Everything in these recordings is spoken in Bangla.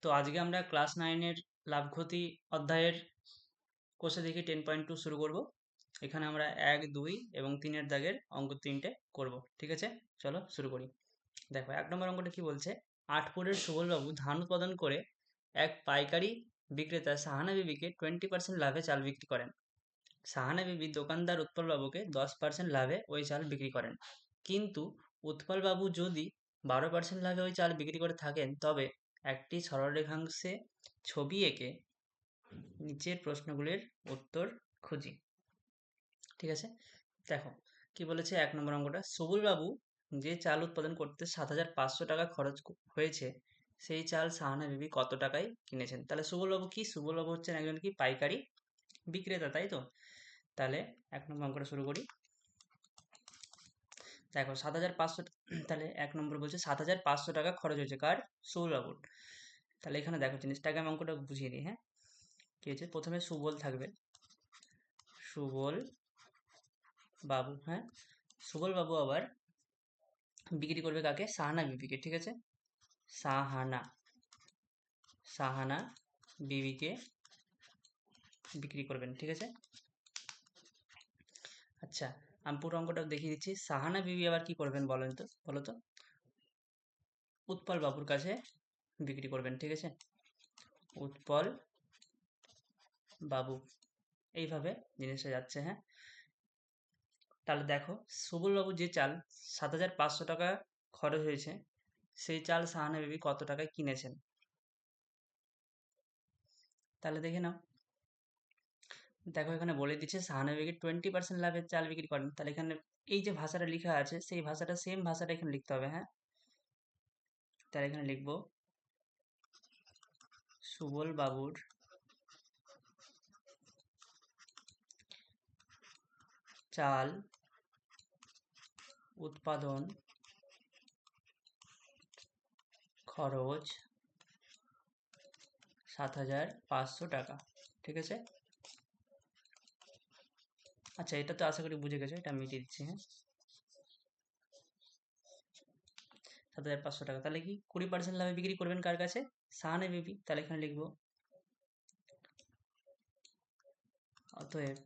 তো আজকে আমরা ক্লাস 9-এর লাভ ক্ষতি অধ্যায়ের কোষে দেখি 10.2 শুরু করব। এখানে আমরা 1, 2 এবং 3-এর দাগের অঙ্ক 3টে করব। ঠিক আছে, চলো শুরু করি। দেখো 1 নম্বর অঙ্কটা কি বলছে, আটপুরের সুবলবাবু ধান উৎপাদন করে এক পাইকারি বিক্রেতা সাহানা বিবিকে 20% লাভে চাল বিক্রি করেন। সাহানা বিবি দোকানদার উৎপলবাবুকে 10% লাভে ওই চাল বিক্রি করেন। কিন্তু উৎপলবাবু যদি 12% লাভে ওই চাল বিক্রি করে থাকেন, তবে একটি সরলরেখাংশে ছবি এঁকে নিচের প্রশ্নগুলির উত্তর খুঁজি। ঠিক আছে, দেখো কি বলেছে 1 নম্বর অঙ্কটা, সুবলবাবু যে চাল উৎপাদন করতে 7,500 টাকা খরচ হয়েছে, সেই চাল সাহানা বিবি কত টাকায় কিনেছেন। তাহলে সুবলবাবু কি, সুবলবাবু হচ্ছেন একজন কি পাইকারি বিক্রেতা, তাই তো। তাহলে 1 নম্বর অঙ্কটা শুরু করি। দেখো 7,500, তাহলে 1 নম্বর বলছে 7,500 টাকা খরচ হয়েছে কার, সুবলবাবুর। তাহলে এখানে দেখো জিনিসটাকে আমি অঙ্কটা বুঝিয়ে দিই। হ্যাঁ, কি হচ্ছে, প্রথমে সুবল থাকবে, সুবল বাবু। হ্যাঁ, সুবল বাবু আবার বিক্রি করবে কাকে, সাহানা বিবিকে। ঠিক আছে, সাহানা সাহানা বিবিকে বিক্রি করবেন। ঠিক আছে, আচ্ছা আমি পুরো অঙ্কটা দেখিয়ে দিচ্ছি। সাহানা বিবি আবার কি করবেন বলেন তো, বলো তো, উৎপল বাবুর কাছে বিক্রি করবেন। ঠিক আছে, উৎপল বাবু, এইভাবে জিনিসটা যাচ্ছে। হ্যাঁ, তাহলে দেখো সুবলবাবু যে চাল 7,500 টাকা খরচ হয়েছে, সেই চাল সাহানা বিবি কত টাকায় কিনেছেন, তাহলে দেখে নাও। দেখো এখানে বলে দিচ্ছে সাহানা বিবি 20% লাভের চাল বিক্রি করেন। তাহলে এখানে এই যে ভাষাটা লেখা আছে, সেই ভাষাটা সেম ভাষাটা এখানে লিখতে হবে। হ্যাঁ, তাহলে এখানে লিখবো সুবল বাবুর চাল উৎপাদন খরচ 7,500 টাকা। ঠিক আছে, আচ্ছা এটা তো আশা করি বুঝে গেছো, এটা মিটিয়ে দিচ্ছি। হ্যাঁ, 7,500 টাকা, তাহলে কি 20% লাভে বিক্রি করবেন কার কাছে, সাহানা বিবি। তাহলে এখানে লিখবো অতএব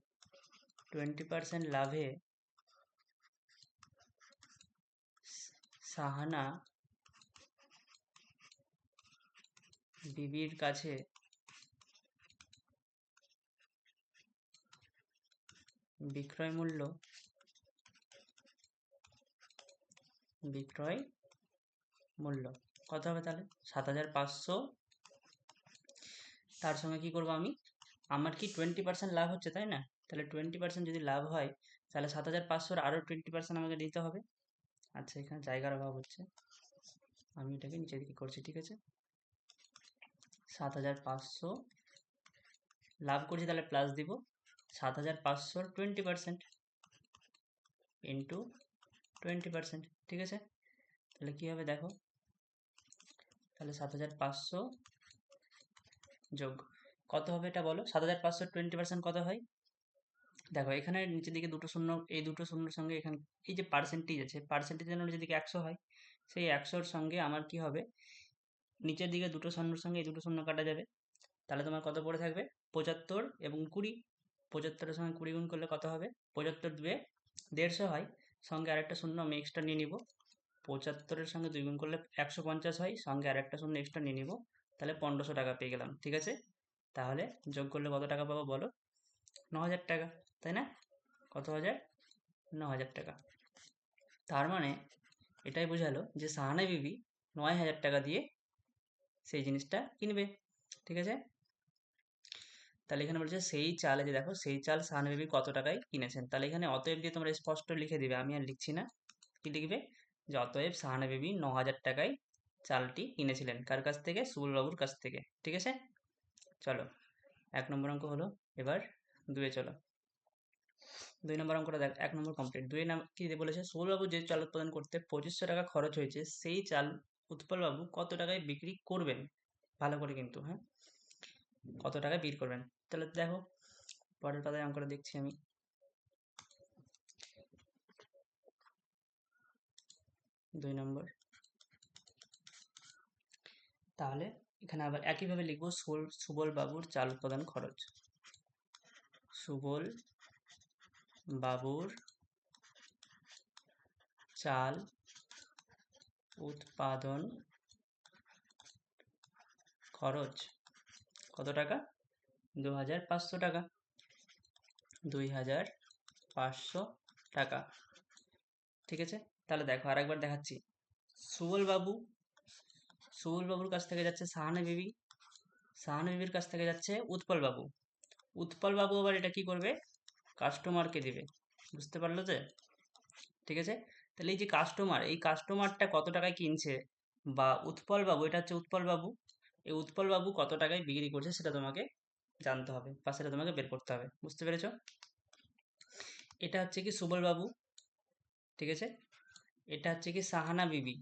20% লাভে সাহানা বিবির কাছে বিক্রয় মূল্য কত হবে, তাহলে 7,500, তার সঙ্গে কি করব আমি, আমার কি 20% লাভ হচ্ছে তাই না, তাহলে 20% যদি লাভ হয়, তাহলে 7,500 আরও 20% আমাকে দিতে হবে। আচ্ছা এখানে জায়গার অভাব হচ্ছে, আমি এটাকে নিচের দিকে করছি। ঠিক আছে, 7,500 লাভ করছি, তাহলে প্লাস দিব 7,500 20% ইন্টু 20%। ঠিক আছে, তাহলে কি হবে দেখো, তাহলে 7,500 যোগ কত হবে এটা বলো, 7,500 20% কত হয়। দেখো এখানে নিচের দিকে দুটো শূন্য, এই দুটো শূন্যর সঙ্গে এখানে এই যে পার্সেন্টেজ আছে, পার্সেন্টেজের নিচের দিকে 100 হয়, সেই 100-র সঙ্গে আমার কি হবে, নিচের দিকে দুটো শূন্যর সঙ্গে এই দুটো শূন্য কাটা যাবে, তাহলে তোমার কত পড়ে থাকবে, 75 এবং 20। 75-এর সঙ্গে 20 গুণ করলে কত হবে, 75 2 150 হয়, সঙ্গে আরেকটা শূন্য আমি এক্সট্রা নিয়ে নিব। 75-এর সঙ্গে 2 গুণ করলে 150 হয়, সঙ্গে আরেকটা শূন্য এক্সট্রা নিয়ে নিব, তাহলে 1500 টাকা পেয়ে গেলাম। ঠিক আছে, তাহলে যোগ করলে কত টাকা পাবো বলো, 9,000 টাকা, তাই না, কত হাজার, 9,000 টাকা। তার মানে এটাই বোঝালো যে সাহানা বিবি 9,000 টাকা দিয়ে সেই জিনিসটা কিনবে। ঠিক আছে, তাহলে এখানে বলছে সেই চাল, যে দেখো সেই চাল সাহানা বিবি কত টাকায় কিনেছেন, তাহলে এখানে অতএব দিয়ে তোমরা স্পষ্ট লিখে দিবে, আমি আর লিখছি না। কি লিখবে, যে অতএব সাহানা বিবি 9,000 টাকায় চালটি কিনেছিলেন, কার কাছ থেকে, সুবলবাবুর কাছ থেকে। ঠিক আছে, চলো 1 নম্বর অঙ্ক হলো। এবার 2-এ চলো। 2 নম্বর অঙ্কটা দেখ, 1 নম্বর কমপ্লিট। 2 নম্বর কি বলেছে, সুবলবাবু যে চাল উৎপাদন করতে 2,500 টাকা খরচ হয়েছে, সেই চাল উৎপলবাবু কত টাকায় বিক্রি করবেন, ভালো করে কিন্তু। হ্যাঁ, কত টাকায় বিক্রি করবেন, তাহলে দেখো পরের পাতায় অঙ্কটা দেখছি আমি। 2 নম্বর, তাহলে এখানে আবার একইভাবে লিখবো সুবল বাবুর চাল উৎপাদন খরচ। সুবল বাবুর চাল উৎপাদন খরচ কত টাকা? 2500 টাকা। 2500 টাকা। ঠিক আছে, তাহলে দেখো আরেকবার দেখাচ্ছি। সুবল বাবুর কাছ থেকে যাচ্ছে সাহানা বিবি, সাহানা বিবির কাছ থেকে যাচ্ছে উৎপল বাবু। উৎপল বাবু আবার এটা কি করবে? কাস্টমারকে দিবে। বুঝতে পারলো যে? ঠিক আছে, তাহলে এই যে কাস্টমার, এই কাস্টমারটা কত টাকায় কিনছে, বা উৎপল বাবু, এটা হচ্ছে উৎপল বাবু, এই উৎপল বাবু কত টাকায় বিক্রি করছে সেটা তোমাকে জানতে হবে, বা সেটা তোমাকে বের করতে হবে। বুঝতে পেরেছো? এটা হচ্ছে কি সুবল বাবু, ঠিক আছে, এটা হচ্ছে কি সাহানা বিবি,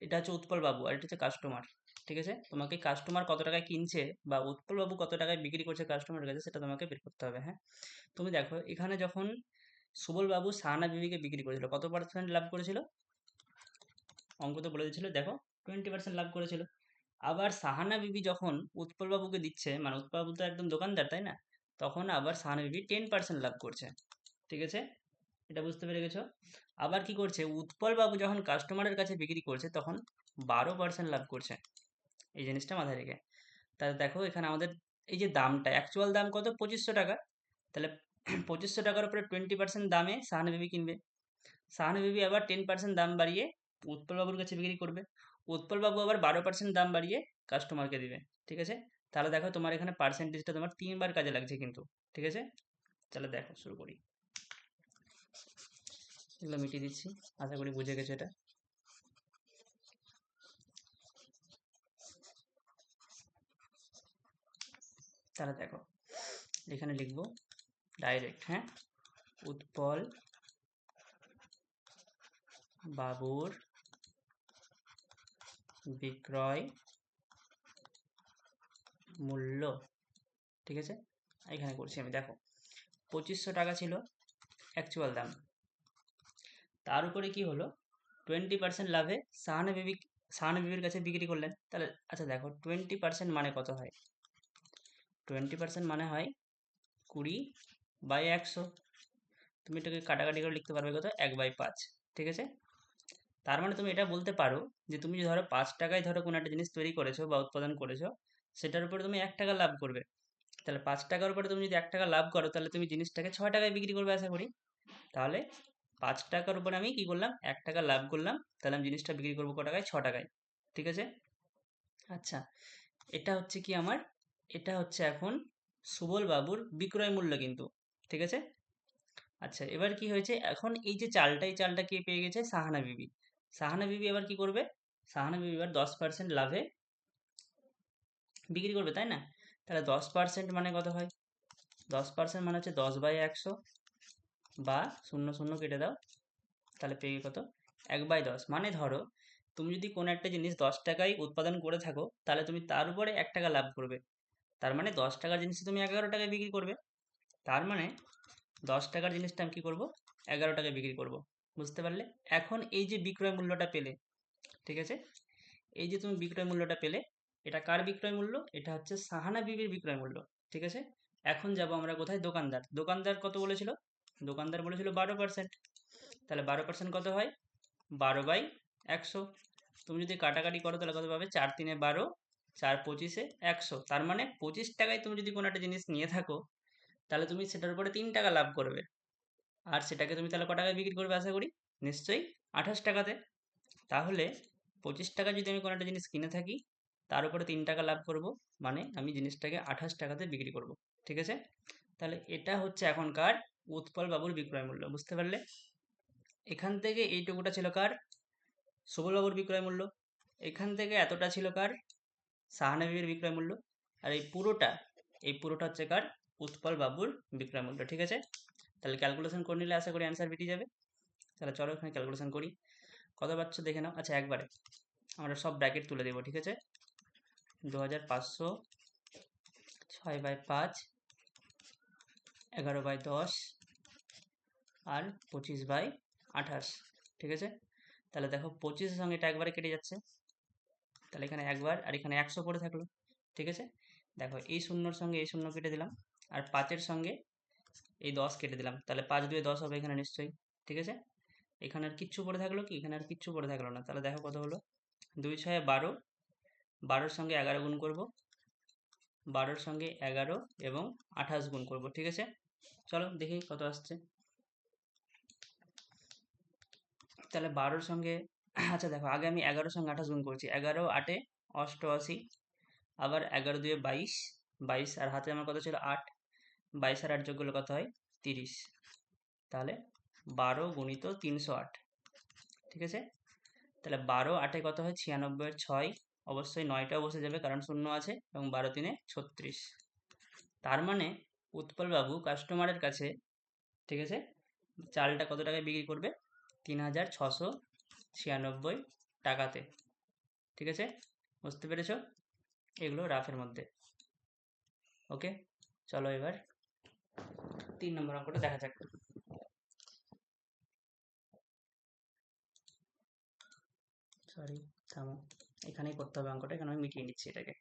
এটা হচ্ছে উৎপল বাবু, আর এটা হচ্ছে কাস্টমার। ঠিক আছে, তোমাকে কাস্টমার কত টাকায় কিনছে বা উৎপল বাবু কত টাকায় বিক্রি করছে কাস্টমারের কাছে সেটা তোমাকে বের করতে হবে। হ্যাঁ, তুমি দেখো এখানে যখন সুবল বাবু সাহানা বিবিকে বিক্রি করেছিল কত পার্সেন্ট লাভ করেছিল? অঙ্ক তো বলে দিয়েছিল, দেখো 20% লাভ করেছিল। আবার সাহানা বিবি যখন উৎপল বাবুকে দিচ্ছে, মানে উৎপল বাবু তো একদম দোকানদার, তাই না? তখন আবার সাহানা বিবি 10% লাভ করছে। ঠিক আছে, এটা বুঝতে পেরে গেছো? আবার কি করছে, উৎপল বাবু যখন কাস্টমারের কাছে বিক্রি করছে তখন 12% লাভ করছে। এই জিনিসটা মাথায় রেখে, তাহলে দেখো এখানে আমাদের এই যে দামটা, অ্যাকচুয়াল দাম কত? 2500 টাকা। তাহলে 2500 টাকার উপরে 20% দামে সাহানা বিবি কিনবে। সাহানা বিবি আবার 10% দাম বাড়িয়ে উৎপল বাবুর কাছে বিক্রি করবে। উৎপল বাবু আবার 12% দাম বাড়িয়ে কাস্টমারকে দিবে। ঠিক আছে, তাহলে দেখো তোমার এখানে পার্সেন্টেজটা তোমার 3বার কাজে লাগছে কিন্তু। ঠিক আছে, তাহলে দেখো শুরু করি। এগুলো মিটিয়ে দিচ্ছি, আশা করি বুঝে গেছো এটা। তাহলে দেখো এখানে লিখবো ডাইরেক্ট, হ্যাঁ, উৎপল বাবুর বিক্রয় মূল্য। ঠিক আছে, এখানে করছি আমি, দেখো 2500 টাকা ছিল অ্যাকচুয়াল দাম, তার উপরে কি হলো 20% লাভে সাহানা বিবির কাছে বিক্রি করলেন। তাহলে আচ্ছা দেখো 20% মানে কত হয়? 20% মানে হয় 20/100। তুমি এটাকে কাটাকাটি করে লিখতে পারবে কত? 1/5। ঠিক আছে, তার মানে তুমি এটা বলতে পারো যে তুমি ধরো 5 টাকায় ধরো কোনো একটা জিনিস তৈরি করেছো বা উৎপাদন করেছো, সেটার উপরে তুমি 1 টাকা লাভ করবে। তাহলে 5 টাকার উপরে তুমি যদি 1 টাকা লাভ করো তাহলে তুমি জিনিসটাকে 6 টাকায় বিক্রি করবে আশা করি। তাহলে 5 টাকার উপরে আমি কি করলাম? 1 টাকা লাভ করলাম, তাহলে আমি জিনিসটা বিক্রি করবো ক টাকায়? 6 টাকায়। ঠিক আছে, আচ্ছা, এটা হচ্ছে কি আমার, এটা হচ্ছে এখন সুবল বাবুর বিক্রয় মূল্য কিন্তু। ঠিক আছে, আচ্ছা এবার কি হয়েছে, এখন এই যে চালটা, এই চালটা কে পেয়ে গেছে? সাহানা বিবি। সাহানা বিবি এবার কি করবে? সাহানা বিবি এবার 10% লাভে বিক্রি করবে, তাই না? তাহলে 10% মানে কত হয়? 10% মানে হচ্ছে 10/100, বা 0 0 কেটে দাও, তাহলে পেয়ে কত? 1/10। মানে ধরো তুমি যদি কোনো একটা জিনিস 10 টাকায় উৎপাদন করে থাকো তাহলে তুমি তার উপরে 1 টাকা লাভ করবে। তার মানে 10 টাকার জিনিস তুমি 11 টাকায় বিক্রি করবে। তার মানে 10 টাকার জিনিসটা আমি কী করবো? 11 টাকায় বিক্রি করব। বুঝতে পারলে? এখন এই যে বিক্রয় মূল্যটা পেলে, ঠিক আছে, এই যে তুমি বিক্রয় মূল্যটা পেলে, এটা কার বিক্রয় মূল্য? এটা হচ্ছে সাহানা বিবির বিক্রয় মূল্য। ঠিক আছে, এখন যাব আমরা কোথায়? দোকানদার। দোকানদার কত বলেছিল? দোকানদার বলেছিল 12%। তাহলে 12% কত হয়? 12/100। তুমি যদি কাটাকাটি করো তাহলে কত পাবে? 4 3 12, 4 25 100। তার মানে 25 টাকায় তুমি যদি কোনো একটা জিনিস নিয়ে থাকো তাহলে তুমি সেটার উপরে 3 টাকা লাভ করবে। আর সেটাকে তুমি তাহলে ক টাকায় বিক্রি করবে আশা করি? নিশ্চয়ই 28 টাকাতে। তাহলে 25 টাকা যদি আমি কোনো একটা জিনিস কিনে থাকি, তার উপরে 3 টাকা লাভ করব, মানে আমি জিনিসটাকে 28 টাকাতে বিক্রি করব। ঠিক আছে, তাহলে এটা হচ্ছে এখনকার উৎপল বাবুর বিক্রয় মূল্য। বুঝতে পারলে? এখান থেকে এইটুকুটা ছিল কার? সুবল বাবুর বিক্রয় মূল্য। এখান থেকে এতটা ছিল কার? সাহানা বিবির বিক্রয় মূল্য। আর এই পুরোটা হচ্ছে কার? উৎপল বাবুর বিক্রয় মূল্য। ঠিক আছে, তাহলে ক্যালকুলেশন করে নিলে আশা করি অ্যান্সার বেরিয়ে যাবে। তাহলে চলো এখানে ক্যালকুলেশন করি, কত পাচ্ছ দেখে নাও। আচ্ছা একবারে আমরা সব ব্র্যাকেট তুলে দেবো। ঠিক আছে, 2500, 6/5, 11/10 আর 25/28। ঠিক আছে, তাহলে দেখো 25-এর সঙ্গে এটা একবারে কেটে যাচ্ছে, তাহলে এখানে একবার আর এখানে 100 পড়ে থাকলো, ঠিক আছে। দেখো এই শূন্যর সঙ্গে এই শূন্য কেটে দিলাম, আর 5-এর সঙ্গে এই 10 কেটে দিলাম, তাহলে 5 2 10 হবে এখানে নিশ্চয়ই, ঠিক আছে। এখানে আর কিচ্ছু পড়ে থাকলো কি? এখানে আর কিচ্ছু পড়ে থাকলো না। তাহলে দেখো কত হলো, 2 6 12, 12-র সঙ্গে 11 গুণ করব, 12-র সঙ্গে 11 এবং 28 গুণ করব, ঠিক আছে। চলো দেখি কত আসছে। তাহলে 12-র সঙ্গে আচ্ছা দেখো, আগে আমি 11-র সঙ্গে 28 গুণ করছি। 11 8 88, আবার 11 2 22, 22 আর হাতে আমার কত ছিল 8, 22 আর 8 যোগ করলে কত হয় 30। তাহলে 12 গুণিত 308, ঠিক আছে। তাহলে 12 8-এ কত হয় 96 এর 6, অবশ্যই 9টাও বসে যাবে কারণ শূন্য আছে, এবং 12 3 36। তার মানে উৎপলবাবু কাস্টমারের কাছে, ঠিক আছে, চালটা কত টাকায় বিক্রি করবে? 3696 টাকাতে, ঠিক আছে। বুঝতে পেরেছো? এগুলো রাফের মধ্যে। ওকে, চলো এবার 3 নম্বর অঙ্কটা দেখা যাক। সরি, থামো, এখানেই করতে হবে অঙ্কটা, এখানে আমি মিটিয়ে নিচ্ছি এটাকে।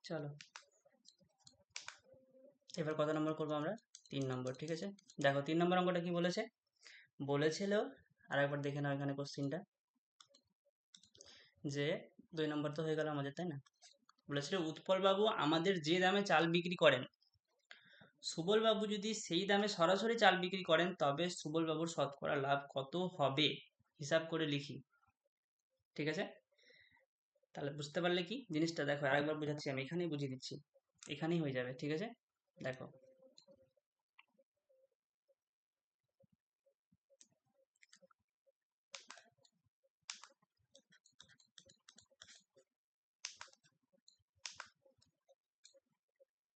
চলো এবার কত নম্বর করবো আমরা? 3 নম্বর, ঠিক আছে। দেখো 3 নম্বর অঙ্কটা কি বলেছে, বলেছিল আর একবার দেখে নাও এখানে কোশ্চিনটা, যে 2 নম্বর তো হয়ে গেল আমাদের, তাই না। বলেছিল উৎপলবাবু আমাদের যে দামে চাল বিক্রি করেন, সুবলবাবু যদি সেই দামে সরাসরি চাল বিক্রি করেন, তবে সুবলবাবুর শতকরা লাভ কত হবে, হিসাব করে লিখি, ঠিক আছে। তাহলে বুঝতে পারলে কি জিনিসটা? দেখো আরেকবার বোঝাচ্ছি, আমি এখানেই বুঝিয়ে দিচ্ছি, এখানেই হয়ে যাবে, ঠিক আছে। দেখো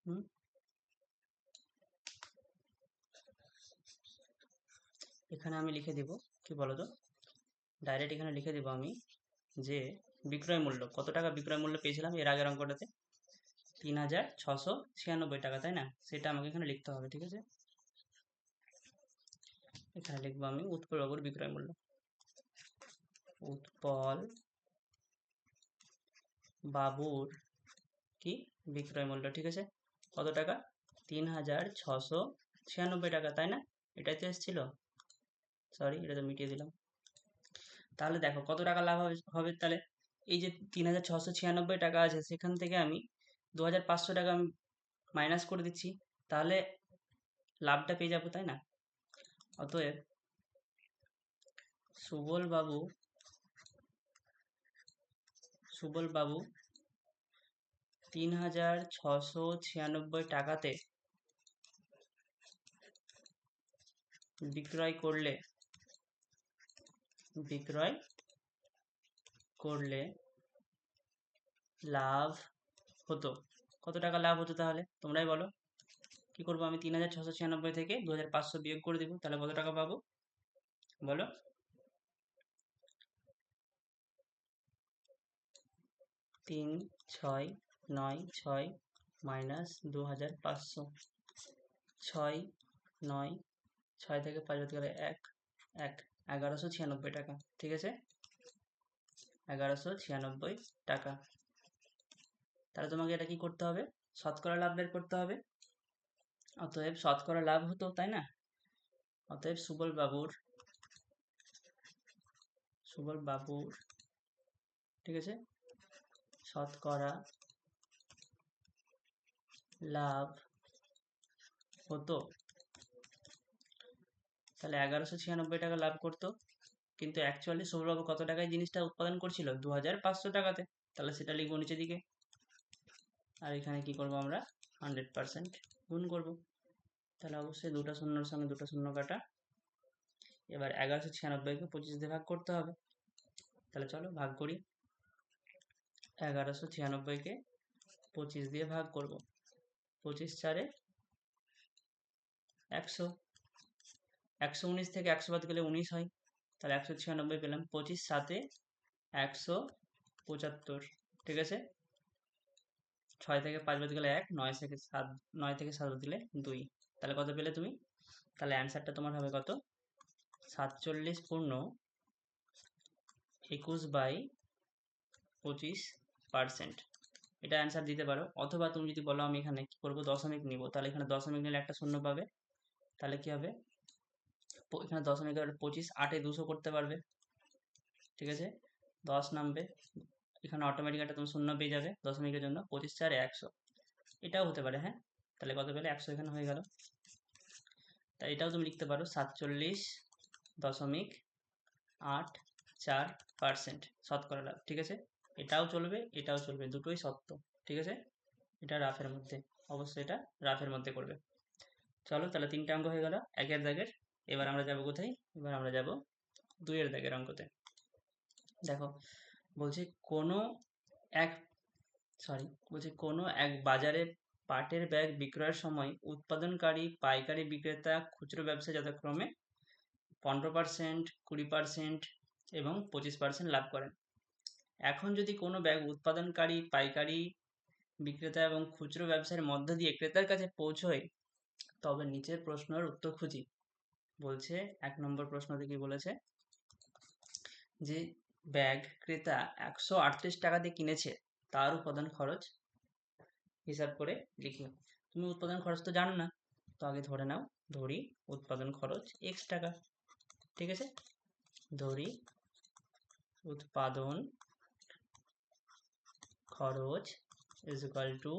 হুম, এখানে আমি লিখে দিব, কি বলতো, ডাইরেক্ট এখানে লিখে দিব আমি, যে বিক্রয় মূল্য কত টাকা বিক্রয় মূল্য পেয়েছিলাম এর আগের অঙ্কটাতে, 3696 টাকা, তাই না। সেটা আমাকে এখানে লিখতে হবে, ঠিক আছে। এখানে লিখবো আমি উৎপল বাবুর বিক্রয় মূল্য, উৎপল বাবুর কি বিক্রয় মূল্য, ঠিক আছে। কত টাকা? 3696 টাকা, তাই না। এটাই তো এসেছিল, সরি এটা তো মিটিয়ে দিলাম। তাহলে দেখো কত টাকা লাভ হবে তাহলে, এই যে 3696 টাকা আছে, সেখান থেকে আমি 2500 টাকা আমি মাইনাস করে দিচ্ছি, তাহলে লাভটা পেয়ে যাবো, তাই না। অতএব সুবল বাবু, সুবল বাবু 3696 টাকাতে বিক্রয় করলে, বিক্রয় করলে লাভ হতো, কত টাকা লাভ হতো তাহলে তোমরাই বলো। কি করবো আমি? 3696 থেকে 2500 বিয়োগ করে দিব, তাহলে কত টাকা পাবো বলো? 3696 মাইনাস 2500, 6 9, 6 থেকে 5 হতে গেলে 1 1, 1196 টাকা, ঠিক আছে। 1196 টাকা। তাহলে তোমাকে এটা কি করতে হবে? শতকরা লাভ বের করতে হবে। অতএব শতকরা লাভ হতো, তাই না। অতএব সুবল বাবুর, ঠিক আছে, শতকরা লাভ হতো, তাহলে 1196 টাকা লাভ করতো, কিন্তু অ্যাকচুয়ালি সুবলবাবু কত টাকায় জিনিসটা উৎপাদন করছিল? 2500 টাকাতে। তাহলে সেটা লিখবো নিচের দিকে, আর এখানে কি করব আমরা? 100% গুণ করব। তাহলে অবশ্যই দুটো শূন্যর সঙ্গে দুটো শূন্য কাটা। এবার 1196কে 25 দিয়ে ভাগ করতে হবে, তাহলে চলো ভাগ করি। 1196কে 25 দিয়ে ভাগ করব, 25 4 100, 119 থেকে 100 বাদ গেলে 19 হয়, তাহলে 196 পেলাম, 25 7 175, ঠিক আছে। 6 থেকে 5 বাদ গেলে 1, 9 থেকে 7 বাদ দিলে 2, তাহলে কত পেলে তুমি? তাহলে অ্যান্সারটা তোমার হবে কত? 47 পূর্ণ 21/25%। এটা অ্যান্সার দিতে পারো। অথবা তুমি যদি বলো আমি এখানে কি করবো, দশমিক নিব, তাহলে এখানে দশমিক নিলে একটা শূন্য পাবে, তাহলে কি হবে, এখানে দশমিক 25 8 200 করতে পারবে, ঠিক আছে। 10 নামবে, এখানে অটোমেটিক একটা তুমি শূন্য পেয়ে যাবে দশমিকের জন্য, 25 4 100, এটাও হতে পারে, হ্যাঁ। তাহলে কত পেলে? 100 এখানে হয়ে গেল। তাই এটাও তুমি লিখতে পারো 47.84% শতকরা লাভ, ঠিক আছে। এটাও চলবে, এটাও চলবে, দুটোই সত্য, ঠিক আছে। এটা রাফের মধ্যে, অবশ্যই এটা রাফের মধ্যে করবে। চলো তাহলে 3টে অঙ্ক হয়ে গেল একের দাগের। এবার আমরা যাব কোথায়? এবার আমরা যাব 2-এর দাগের অঙ্কতে। দেখো বলছি কোনো এক বাজারে পাটের ব্যাগ বিক্রয়ের সময় উৎপাদনকারী, পাইকারি বিক্রেতা, খুচরো ব্যবসায়ী যথাক্রমে 15%, 20% এবং 25% লাভ করেন। এখন যদি কোনো ব্যাগ উৎপাদনকারী, পাইকারি বিক্রেতা এবং খুচরো ব্যবসায়ীর মধ্য দিয়ে ক্রেতার কাছে পৌঁছয়, তবে নিচের প্রশ্নের উত্তর খুঁজি। বলছে 1 নম্বর প্রশ্নতে কি বলেছে, যে ব্যাগ ক্রেতা 138 টাকা দিয়ে কিনেছে, তার উৎপাদন খরচ হিসাব করে লিখি। তুমি উৎপাদন খরচ তো জানো না, তো আগে ধরি উৎপাদন খরচ x টাকা, ঠিক আছে। ধরি উৎপাদন খরচ ইজ ইকুয়াল টু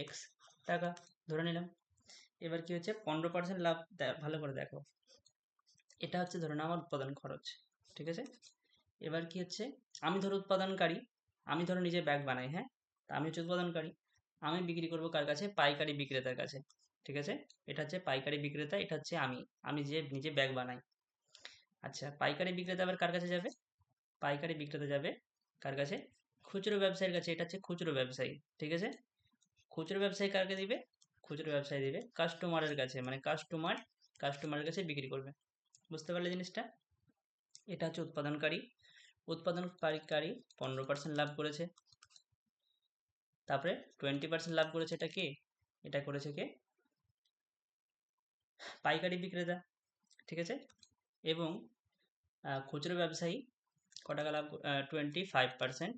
x টাকা ধরে নিলাম। এবার কি হচ্ছে, 15% লাভ, ভালো করে দেখো, এটা হচ্ছে ধরে নাও আমার উৎপাদন খরচ, ঠিক আছে। এবার কি হচ্ছে, আমি ধরো উৎপাদনকারী, আমি ধরো নিজে ব্যাগ বানাই, হ্যাঁ, তা আমি হচ্ছে উৎপাদনকারী, আমি বিক্রি করব কার কাছে? পাইকারি বিক্রেতার কাছে, ঠিক আছে। এটা হচ্ছে পাইকারি বিক্রেতা, এটা হচ্ছে আমি যে নিজে ব্যাগ বানাই। আচ্ছা, পাইকারি বিক্রেতা আবার কার কাছে যাবে? পাইকারি বিক্রেতা যাবে কার কাছে? খুচরো ব্যবসায়ীর কাছে, এটা হচ্ছে খুচরো ব্যবসায়ী, ঠিক আছে। খুচরো ব্যবসায়ী কাকে দিবে? খুচরো ব্যবসায়ী দিবে কাস্টমারের কাছে, মানে কাস্টমারের কাছে বিক্রি করবে। বুঝতে পারলে জিনিসটা? এটা হচ্ছে উৎপাদনকারী 15% লাভ করেছে, তারপরে 20% লাভ করেছে, এটা কে? এটা করেছে কে? পাইকারি বিক্রেতা, ঠিক আছে। এবং খুচরো ব্যবসায়ী ক টাকা লাভ? 25%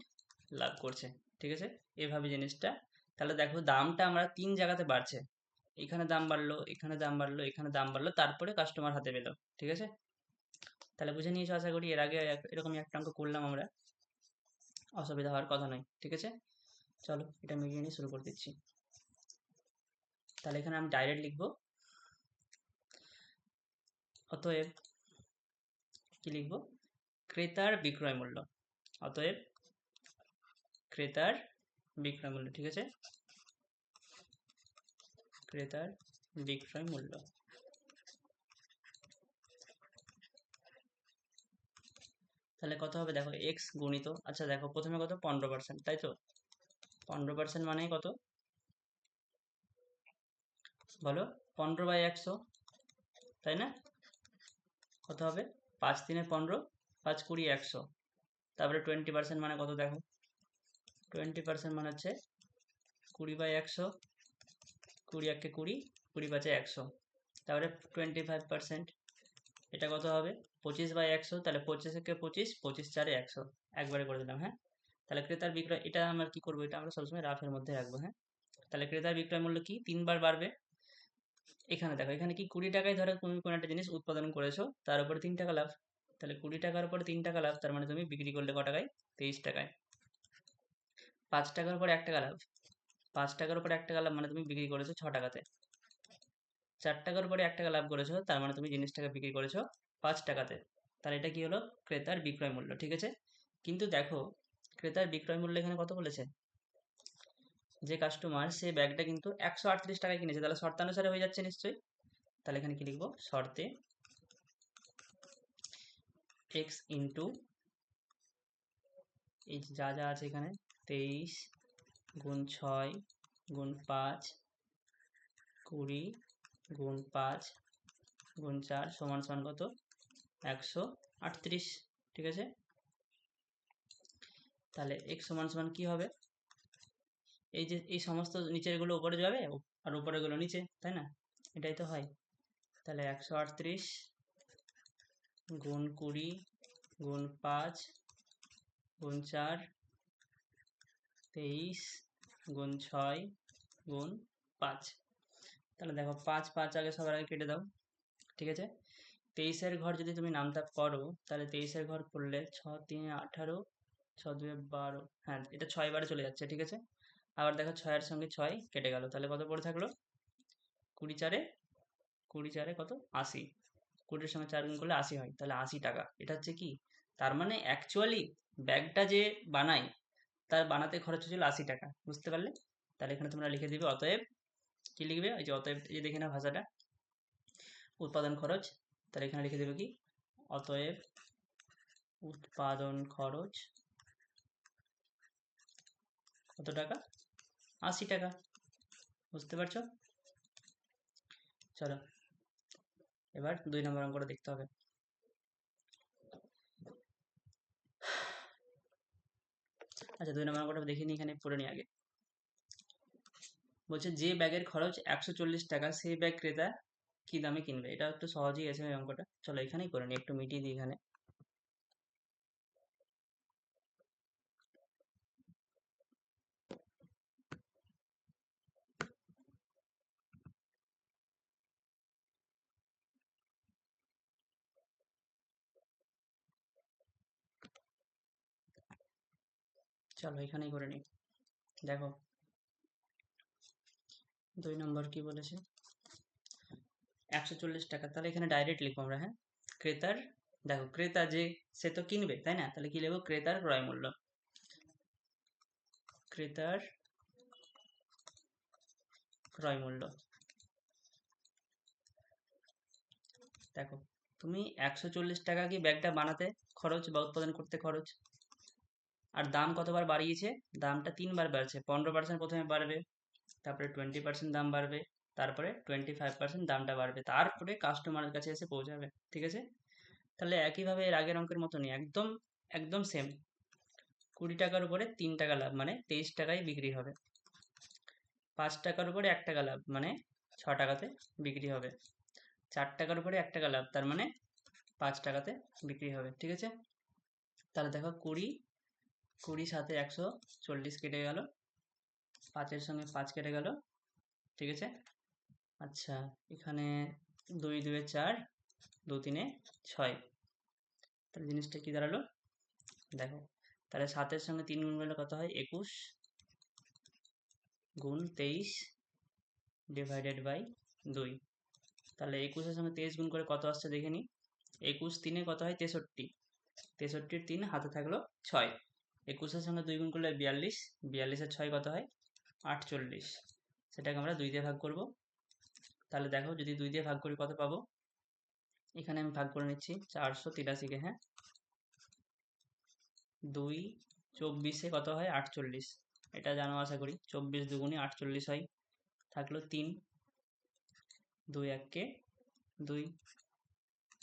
লাভ করছে, ঠিক আছে। এভাবে জিনিসটা, তাহলে দেখো দামটা আমরা 3 জায়গাতে বাড়ছে, এখানে দাম বাড়লো, এখানে দাম বাড়লো, এখানে দাম বাড়লো, তারপরে কাস্টমার হাতে পেলো, ঠিক আছে। তাহলে বুঝে নিয়েছো আশা করি, এর আগে এরকমই একটা অঙ্ক করলাম আমরা, অসুবিধা হওয়ার কথা নয়, ঠিক আছে। চলো এটা মিলিয়ে নিয়ে শুরু করে দিচ্ছি। তাহলে এখানে আমি ডাইরেক্ট লিখবো, অতএব কি লিখবো? ক্রেতার বিক্রয় মূল্য, অতএব ক্রেতার বিক্রয় মূল্য, ঠিক আছে। ক্রেতার বিক্রয় মূল্য, তাহলে কত হবে দেখো, x গুণিত, আচ্ছা দেখো প্রথমে কত? 15%, তাই তো। 15% মানে কত বলো? 15/100, তাই না? কত হবে? 5 3 15, 5 20 100, তারপরে 20% মানে কত দেখো? 20% মানে হচ্ছে 20/100, 20 1 20, 20 5 100, তারপরে 25%, এটা কত হবে? 25/100, তাহলে 25 একে 25, 25 4 100, একবারে করে দিলাম, হ্যাঁ। তাহলে ক্রেতার বিক্রয়, এটা আমরা কি করবো, এটা আমরা সবসময় রাফের মধ্যে রাখবো, হ্যাঁ। তাহলে ক্রেতার বিক্রয় মূল্য কি? 3 বার বাড়বে। এখানে দেখো, এখানে কি 20 টাকায় ধরো তুমি কোনো একটা জিনিস উৎপাদন করেছো, তার উপরে 3 টাকা লাভ, তাহলে 20 টাকার উপরে 3 টাকা লাভ, তার মানে তুমি বিক্রি করলে ক টাকায়? 23 টাকায়। 5 টাকার উপরে 1 টাকা লাভ, 5 টাকার উপরে 1 টাকা লাভ মানে তুমি বিক্রি করেছো 6 টাকাতে। 4 টাকার উপরে 1 টাকা লাভ করেছো, তার মানে তুমি জিনিসটাকে বিক্রি করেছো 5 টাকাতে। তাহলে এটা কি হলো? ক্রেতার বিক্রয় মূল্য, ঠিক আছে। কিন্তু দেখো, ক্রেতার বিক্রয় মূল্য এখানে কত বলেছে? যে কাস্টমার, সে ব্যাগটা কিন্তু 138 টাকায় কিনেছে, তাহলে শর্তানুসারে হয়ে যাচ্ছে নিশ্চয়ই। তাহলে এখানে কি লিখবো? শর্তে x ইন্টু এই যা যা আছে এখানে, 23 গুণ 6 গুণ 5 20 গুণ 5 গুণ 4 সমান সমান কত? 138, ঠিক আছে। তাহলে x সমান সমান কি হবে, এই যে এই সমস্ত নিচের গুলো উপরে যাবে আর উপরে গুলো নিচে, তাই না, এটাই তো হয়। তাহলে 138 গুণ 20 গুণ 5 গুণ 4 23 গুণ 6 গুণ 5। তাহলে দেখো 5 5 আগে সবার আগে কেটে দাও, ঠিক আছে। 23-এর ঘর যদি তুমি নামতা করো, তাহলে 23-এর ঘর করলে 6 3 18, 6 2 12, হ্যাঁ এটা 6 বারে চলে যাচ্ছে, ঠিক আছে। আবার দেখো 6-এর সঙ্গে 6 কেটে গেল, তাহলে কত পড়ে থাকলো, 20 4-এ কত, 80। 20-এর সঙ্গে 4 গুণ করলে 80 হয়, তাহলে 80 টাকা। এটা হচ্ছে কি, তার মানে অ্যাকচুয়ালি ব্যাগটা যে বানাই তার বানাতে খরচ হচ্ছিল 80 টাকা, বুঝতে পারলে। তাহলে এখানে তোমরা লিখে দিবে অতএব, কি লিখবে, ওই যে অতএব, এই যে দেখে নাও ভাষাটা, উৎপাদন খরচ। তাহলে এখানে লিখে দেবে কি, অতএব উৎপাদন খরচ কত টাকা, 80 টাকা, বুঝতে পারছো। চলো এবার 2 নম্বর অঙ্কটা দেখতে হবে। আচ্ছা 2 নম্বর অঙ্কটা দেখে নিই, এখানে পড়ে নিই আগে। বলছে যে ব্যাগের খরচ 140 টাকা সেই ব্যাগ ক্রেতা কি দামে কিনবে। এটা একটু সহজেই আছে এই অঙ্কটা, চলো এখানেই করে নিই, একটু মিটিয়ে দিই এখানে। চলো এখানেই করে নিই। দেখো 2 নম্বর কি বলেছে, 140 টাকা, তাহলে এখানে ডাইরেক্ট লিখবো আমরা, হ্যাঁ। ক্রেতার, দেখো ক্রেতা যে, সে তো কিনবে তাই না, তাহলে কি লিখবো, ক্রেতার ক্রয় মূল্য, ক্রেতার ক্রয় মূল্য। দেখো তুমি 140 টাকা কি ব্যাগটা বানাতে খরচ বা উৎপাদন করতে খরচ, আর দাম কতবার বাড়িয়েছে, দামটা 3 বার বাড়ছে, 15% প্রথমে বাড়বে, তারপরে 20% দাম বাড়বে, তারপরে 25% দামটা বাড়বে, তারপরে কাস্টমারের কাছে এসে পৌঁছাবে, ঠিক আছে। তাহলে একইভাবে এর আগের অঙ্কের মতনই একদম একদম সেম, 20 টাকার উপরে 3 টাকা লাভ মানে 23 টাকায় বিক্রি হবে, 5 টাকার উপরে 1 টাকা লাভ মানে 6 টাকাতে বিক্রি হবে, 4 টাকার উপরে 1 টাকা লাভ তার মানে 5 টাকাতে বিক্রি হবে, ঠিক আছে। তাহলে দেখো 20 20 সাথে 140 কেটে গেল, 5-এর সঙ্গে 5 কেটে গেল, ঠিক আছে। আচ্ছা এখানে 2 2 4, 2 3 6, তাহলে জিনিসটা কি দাঁড়ালো, দেখো তাহলে 7-এর সঙ্গে 3 গুণ করলে কত হয়, 21 গুণ 23 ডিভাইডেড বাই 2। তাহলে 21-এর সঙ্গে 23 গুণ করে কত আসছে দেখে নিই, 21 3-এ কত হয়, 63, 63-র 3 হাতে থাকলো 6, 21-এর সঙ্গে 2 গুণ করলে 42, 42-এর 6 কত হয়, 48, সেটাকে আমরা 2 দিয়ে ভাগ করব। তাহলে দেখো যদি 2 দিয়ে ভাগ করি কত পাবো, এখানে আমি ভাগ করে নিচ্ছি 483-কে, হ্যাঁ, 2 24-এ কত হয়, 48, এটা জানো আশা করি, 24 দুগুণে 48 হয়, থাকলো 3, 2 1-কে 2,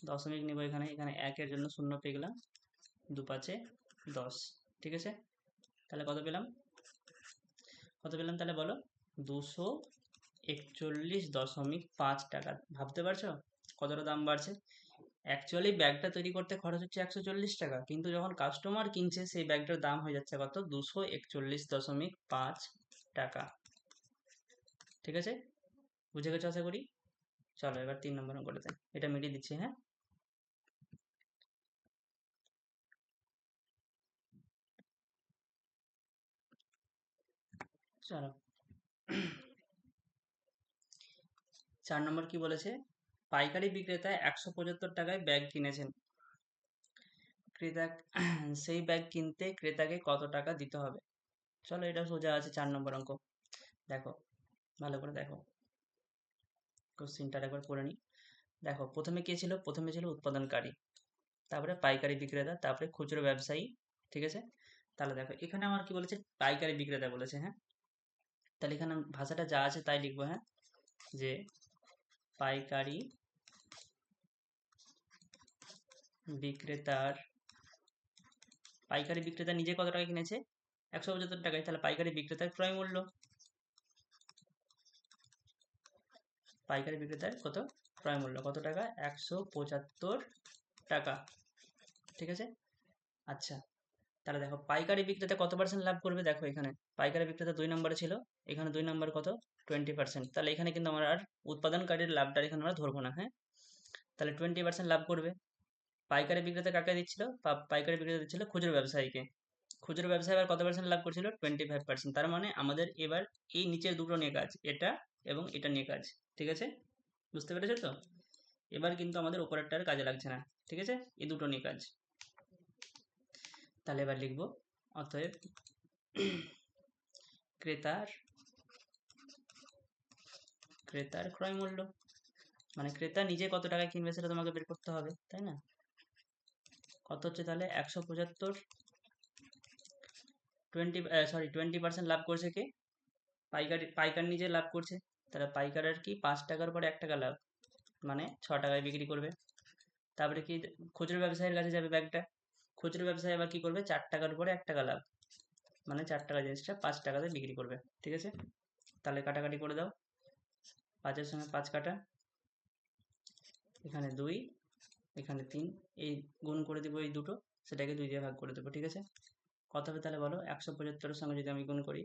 দশমিক নেব এখানে, এখানে 1-এর জন্য 0 পেয়ে গেলাম, 2 5-এ 10, ঠিক আছে। তাহলে কত পেলাম তাহলে বলো, 241.5 টাকা। ভাবতে পারছো কতটা দাম বাড়ছে, অ্যাকচুয়ালি ব্যাগটা তৈরি করতে খরচ হচ্ছে 140 টাকা, কিন্তু যখন কাস্টমার কিনছে সেই ব্যাগটার দাম হয়ে যাচ্ছে কত, 241.5 টাকা, ঠিক আছে। বুঝে গেছো আশা করি। চলো এবার 3 নম্বর অঙ্কটাতে, এটা মিটিয়ে দিচ্ছি, হ্যাঁ। চলো 4 নম্বর কি বলেছে, পাইকারি বিক্রেতা 175 টাকায় ব্যাগ কিনেছেন, ক্রেতা সেই ব্যাগ কিনতে ক্রেতাকে কত টাকা দিতে হবে। চলো এটা সোজা আছে, 4 নম্বর অঙ্ক। দেখো ভালো করে দেখো, কোশ্চিনটা একবার পড়ে নিই। দেখো প্রথমে কে ছিল, প্রথমে ছিল উৎপাদনকারী, তারপরে পাইকারি বিক্রেতা, তারপরে খুচরো ব্যবসায়ী, ঠিক আছে। তাহলে দেখো এখানে আমার কি বলেছে, পাইকারি বিক্রেতা বলেছে, হ্যাঁ। তাহলে এখানে ভাষাটা যা আছে তাই লিখবো, হ্যাঁ, যে পাইকারি বিক্রেতার পাইকারি বিক্রেতা নিজে কত টাকা কিনেছে 175 টাকায়, তাহলে পাইকারি বিক্রেতার ক্রয় মূল্য, পাইকারি বিক্রেতার কত ক্রয় মূল্য কত টাকা 175 টাকা, ঠিক আছে। আচ্ছা, তাহলে দেখো পাইকারি বিক্রেতা কত পার্সেন্ট লাভ করবে, দেখো এখানে পাইকারি বিক্রেতা 2 নম্বরে ছিল, এখানে 2 নম্বর কত 20%, তাহলে এখানে কিন্তু আমরা আর উৎপাদনকারীর লাভটা এখানে আমরা ধরবো না, হ্যাঁ। তাহলে 20% লাভ করবে। পাইকারি বিক্রেতা কাকে দিচ্ছিল, পাইকারি বিক্রেতা দিচ্ছিল খুচরো ব্যবসায়ীকে, খুচরো ব্যবসায়ী এবার কত পার্সেন্ট লাভ করছিল 25%, তার মানে আমাদের এবার এই নিচের দুটো নিয়ে কাজ, এটা এবং এটা নিয়ে কাজ, ঠিক আছে, বুঝতে পেরেছো তো। এবার কিন্তু আমাদের উপরেরটার কাজে লাগছে না, ঠিক আছে, এই দুটো নিয়ে কাজ। তাহলে এবার লিখবো অতএব ক্রেতার ক্রেতার ক্রয় মূল্য, মানে ক্রেতা নিজে কত টাকায় কিনবে সেটা তোমাকে বের করতে হবে, তাই না। কত হচ্ছে তাহলে 175, 20% লাভ করছে কে, পাইকার নিজে লাভ করছে, তাহলে পাইকারের কি 5 টাকার পরে 1 টাকা লাভ, মানে 6 টাকায় বিক্রি করবে। তারপরে কি খুচরো ব্যবসায়ীর কাছে যাবে ব্যাগটা, খুচরো ব্যবসায়ী আবার কি করবে 4 টাকার উপরে 1 টাকা লাভ, মানে 4 টাকা জিনিসটা 5 টাকাতে বিক্রি করবে, ঠিক আছে। তাহলে কাটাকাটি করে দাও, 5-এর সঙ্গে 5 কাটা, এখানে 2, এখানে 3, এই গুণ করে দেবো এই দুটো, সেটাকে 2 দিয়ে ভাগ করে দেবো, ঠিক আছে। কত হবে তাহলে বলো, 175-এর সঙ্গে যদি আমি গুণ করি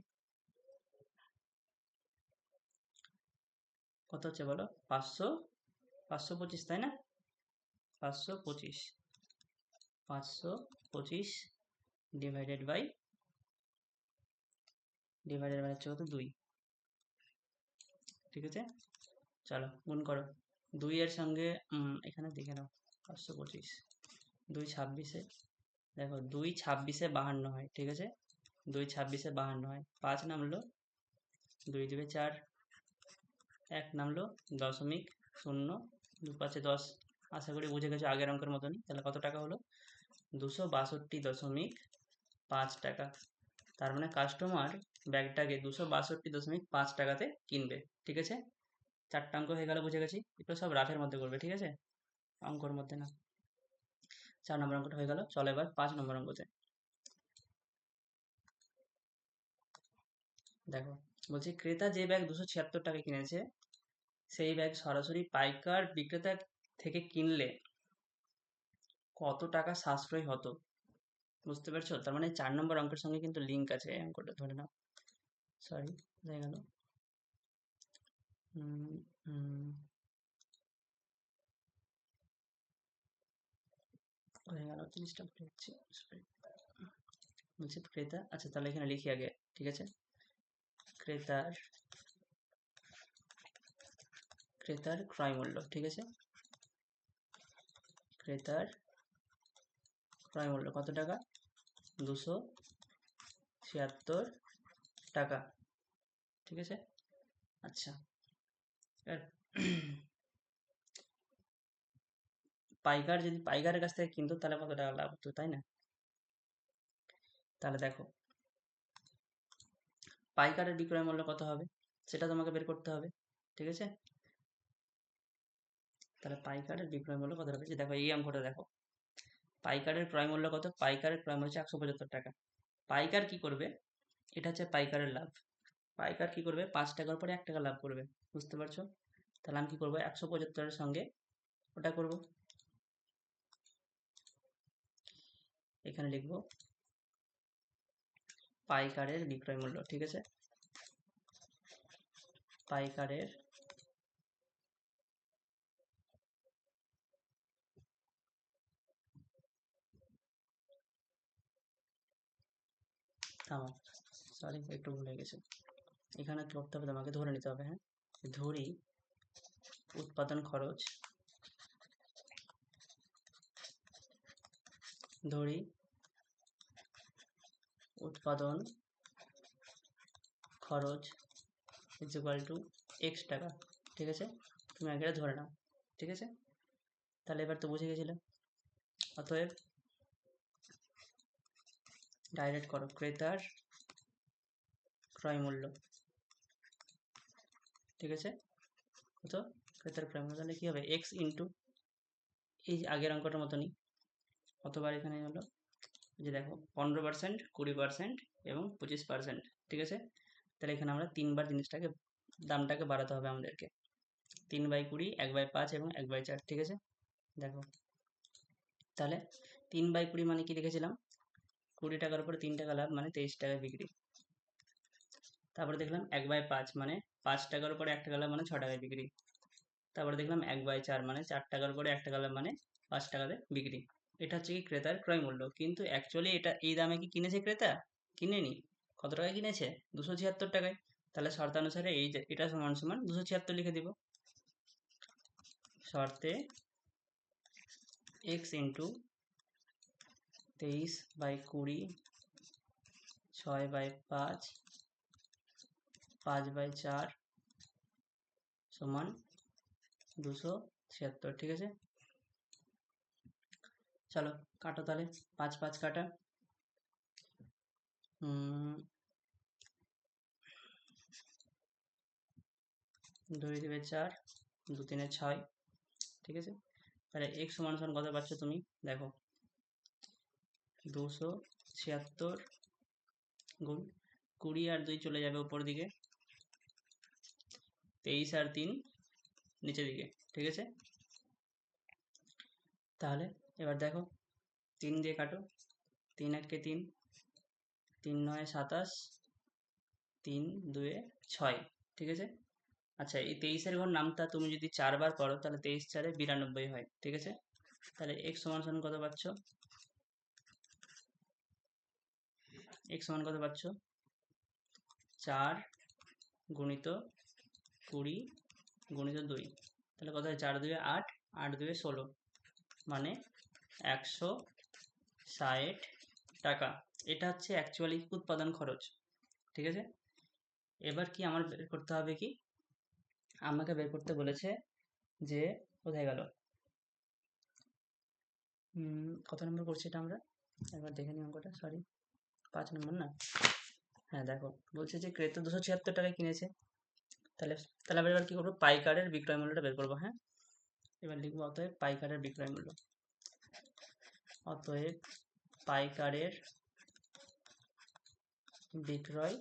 কত হচ্ছে বলো, 525, তাই না, 525, 525 ডিভাইডেড বাই হচ্ছে কত 2, ঠিক আছে। চলো গুণ করো, 2 এর সঙ্গে এখানে দেখে নাও 525, 2 26-এ দেখো 2 26-এ 52 হয়, ঠিক আছে, 2 26-এ 52 হয়, 5 নামলো, 2 2 4, 1 নামলো 0.0, 2 5 10, আশা করি বুঝে গেছো আগের অঙ্কের মতনই। তাহলে কত টাকা হলো 262.5 টাকা, তার মানে কাস্টমার ব্যাগটাকে 262.5 টাকাতে কিনবে, ঠিক আছে। 4টা অঙ্ক হয়ে গেল, বুঝে গেছি, এগুলো সব রাফের মধ্যে করবে, ঠিক আছে, অঙ্কর মধ্যে না। 4 নম্বর অঙ্কটা হয়ে গেল, চলো এবার 5 নম্বর অঙ্কতে। দেখো বলছি ক্রেতা যে ব্যাগ 276 টাকায় কিনেছে, সেই ব্যাগ সরাসরি পাইকার বিক্রেতা থেকে কিনলে কত টাকা সাশ্রয় হতো, বুঝতে পারছো। তার মানে 4 নম্বর অঙ্কের সঙ্গে কিন্তু লিঙ্ক আছে, এই অঙ্কটা ধরে নাও, সরি হয়ে গেল, হয়ে গেল 30টা ভুলে যাচ্ছি, বলছি ক্রেতা, আচ্ছা তাহলে এখানে লিখি আগে, ঠিক আছে, ক্রেতার ক্রয় মূল্য, ঠিক আছে, ক্রেতার ক্রয় মূল্য কত টাকা 276 টাকা, ঠিক আছে। আচ্ছা পাইকার যদি পাইকারের কাছ থেকে কিনতো তাহলে কত টাকা লাভ হতো, তাই না। তাহলে দেখো পাইকারের বিক্রয় মূল্য কত হবে সেটা তোমাকে বের করতে হবে, ঠিক আছে। তাহলে পাইকারের বিক্রয় মূল্য কত হবে, দেখো এই অঙ্কটা দেখো, পাইকারের ক্রয় মূল্য কত, পাইকারের ক্রয় মূল্য হচ্ছে 175 টাকা, পাইকার কি করবে, এটা হচ্ছে পাইকারের লাভ, পাইকার কি করবে 5 টাকার পরে 1 টাকা লাভ করবে, বুঝতে পারছো। তাহলে আমি কি করবো 175-এর সঙ্গে ওটা করব, এখানে লিখবো পাইকারের বিক্রয় মূল্য, ঠিক আছে, পাইকারের থামো, সরি একটু ভুলে গেছে, এখানে করতে হবে তোমাকে ধরে নিতে হবে, হ্যাঁ, ধরি উৎপাদন খরচ, ধরি উৎপাদন খরচ ইজ ইকুয়াল টু x টাকা, ঠিক আছে, তুমি আগে এটা ধরে নাও, ঠিক আছে। তাহলে এবার তো বুঝে গেছিলে, অতএব ডাইরেক্ট করো ক্রেতার ক্রয় মূল্য, ঠিক আছে, কত ক্রেতার ক্রয় মূল্য, তাহলে কি হবে x ইন্টু এই আগের অঙ্কটার মতনই কতবার এখানে হলো, যে দেখো 15%, 20% এবং 25%, ঠিক আছে। তাহলে এখানে আমরা 3বার জিনিসটাকে দামটাকে বাড়াতে হবে আমাদেরকে, 3/20, 1/5 এবং 1/4, ঠিক আছে। দেখো তাহলে 3/20 মানে কি লিখেছিলাম, 20 টাকার উপরে 3 টাকা লাভ মানে 23 টাকায় বিক্রি। তারপরে দেখলাম 1/5 মানে 5 টাকার উপরে 1 টাকা লাভ মানে 6 টাকায় বিক্রি। তারপরে দেখলাম 1/4 মানে 4 টাকার উপরে 1 টাকা লাভ মানে 5 টাকাতে বিক্রি। এটা হচ্ছে কি ক্রেতার ক্রয় মূল্য, কিন্তু অ্যাকচুয়ালি এটা এই দামে কি কিনেছে ক্রেতা? কিনেনি। কত টাকায় কিনেছে? 276 টাকায়। তাহলে শর্তানুসারে এই যে এটা সমান সমান 276 লিখে দিব। শর্তে x ইন্টু 23/20, 6/5, 5/4 সমান 276, ঠিক আছে। চলো কাটো তাহলে, 5 5 কাটা, 2 2 4, 2 3 6, ঠিক আছে। তাহলে x সমান সমান কত পাচ্ছ তুমি? দেখো 276 গুণ 20 আর 2 চলে যাবে উপর দিকে, 23 আর 3 নিচের দিকে, ঠিক আছে। তাহলে এবার দেখো 3 দিয়ে কাটো, 3 1 3, 3 9 27, 3 2 6, ঠিক আছে। আচ্ছা এই 23-এর ঘর নামটা তুমি যদি 4 বার করো তাহলে 23 4 92 হয়, ঠিক আছে। তাহলে x সমান সমান কত পাচ্ছ? x সমান কত পাচ্ছ? 4 গুণিত 20 গুণিত 2, তাহলে কত হয়? 4 2 8, 8 2 16, মানে 160 টাকা। এটা হচ্ছে অ্যাকচুয়ালি উৎপাদন খরচ, ঠিক আছে। এবার কি আমার বের করতে হবে, কি আমাকে বের করতে বলেছে যে কোথায় গেল, কত নম্বর করছি এটা আমরা একবার দেখে নিই অঙ্কটা, সরি 5 নম্বর না। হ্যাঁ দেখো বলছে যে ক্রেতা 276 টাকায় কিনেছে, তাহলে তাহলে আমরা এবার কি করবো, পাইকারের বিক্রয় মূল্যটা বের করবো। হ্যাঁ এবার লিখবো অতএব পাইকারের বিক্রয় মূল্য, অতএব পাইকারের বিক্রয়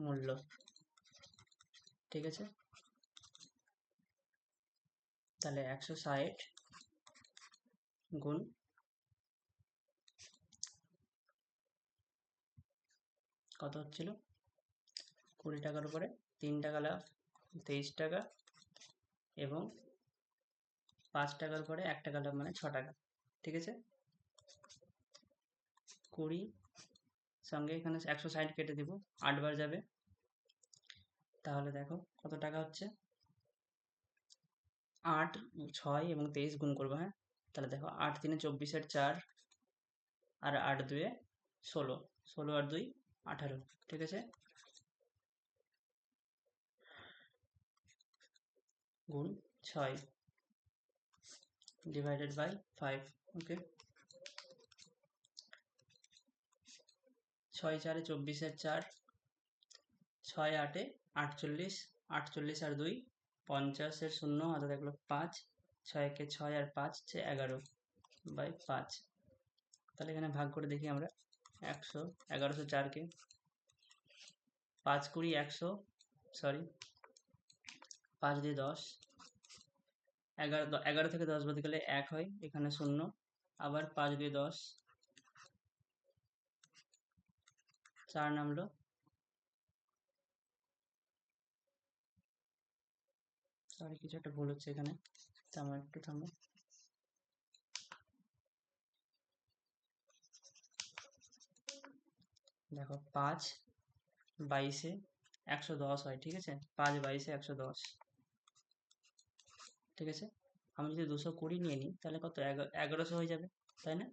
মূল্য, ঠিক আছে। তাহলে 160 গুণ কত হচ্ছিল, 20 টাকার উপরে 3 টাকা লাভ 23 টাকা, এবং 5 টাকার উপরে 1 টাকা লাভ মানে 6 টাকা, ঠিক আছে। 20 সঙ্গে এখানে 160 কেটে দিব, 8 বার যাবে, তাহলে দেখো কত টাকা হচ্ছে, 8 6 এবং 23 গুণ করবো। হ্যাঁ তাহলে দেখো 8 3 24 4, আর 8 2 16, 16 আর 2 18, ঠিক আছে। গুণ 6 ডিভাইডেড বাই 5, ওকে। 6 4 24 4, 6 8 48, 48 আর 2 50 এর 0 হাতে থাকলো 5, 6 কে 6 আর 5 হচ্ছে 11/5। তাহলে এখানে ভাগ করে দেখি আমরা, 100 1104 কে 5 20 100, সরি 5 দিয়ে 10, 11 থেকে 10 বাদ গেলে 1 হয়, এখানে 0, আবার 5 দিয়ে 10, 4 নামলো, সরি কিছু একটা ভুল হচ্ছে এখানে, থামো একটু থামো, দেখো 5 22 110 হয়, ঠিক আছে। 5 22 110, ঠিক আছে। আমি যদি 220 নিয়ে নিই তাহলে কত, 1100 হয়ে যাবে, তাই না?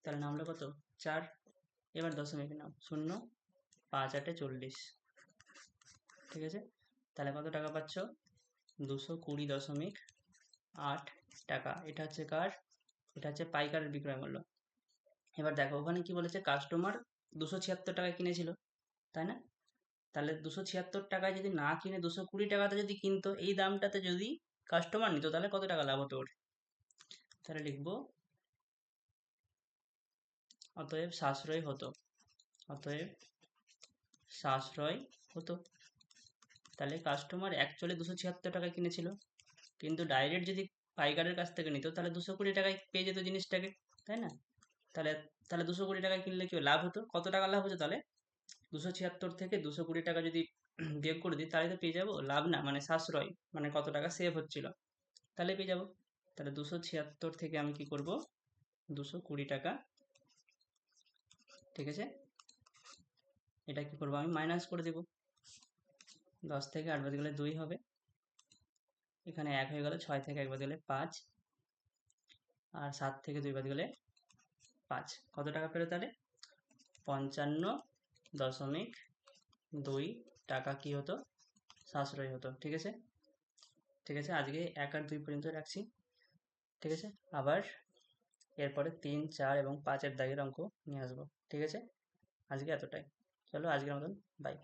তাহলে নামলো কত, 4, এবার দশমিক নাম 0, 5 8 40, ঠিক আছে। তাহলে কত টাকা পাচ্ছ, 220.8 টাকা। এটা হচ্ছে কার, এটা হচ্ছে পাইকারের বিক্রয় মূল্য। এবার দেখো ওখানে কি বলেছে, কাস্টমার 276 টাকায় কিনেছিল, তাই না? তাহলে 276 টাকায় যদি না কিনে 220 টাকাতে যদি কিনতো, এই দামটাতে যদি কাস্টমার নিত তাহলে কত টাকা লাভ হতো ওর? তাহলে লিখবো অতএব সাশ্রয় হতো, অতএব সাশ্রয় হতো। তাহলে কাস্টমার অ্যাকচুয়ালি 276 টাকায় কিনেছিল, কিন্তু ডাইরেক্ট যদি পাইকারের কাছ থেকে নিত তাহলে 220 টাকায় পেয়ে যেত জিনিসটাকে, তাই না? তাহলে তাহলে 220 টাকায় কিনলে কি লাভ হতো? কত টাকা লাভ হতো তাহলে? 276 থেকে 220 টাকা যদি বিয়োগ করে দিই তাহলে তো পেয়ে যাবো লাভ, না মানে সাশ্রয়, মানে কত টাকা সেভ হচ্ছিল, তাহলে পেয়ে যাবো। তাহলে 276 থেকে আমি কি করব, 220 টাকা, ঠিক আছে, এটা কি করবো আমি মাইনাস করে দেব। 10 থেকে 8 বাদ গেলে 2 হবে, এখানে 1 হয়ে গেল, 6 থেকে 1 বাদ গেলে 5, আর 7 থেকে 2 বাদ গেলে 5। কত টাকা পেলো তাহলে? 55.2 টাকা কি হতো, সাশ্রয় হতো। ঠিক আছে, ঠিক আছে, আজকে 1 আর 2 পর্যন্ত রাখছি। ঠিক আছে, আবার এরপরে 3, 4 এবং 5-এর দাগের অঙ্ক নিয়ে আসবো। ঠিক আছে, আজকে এতটাই। চলো আজকের মতন বাই।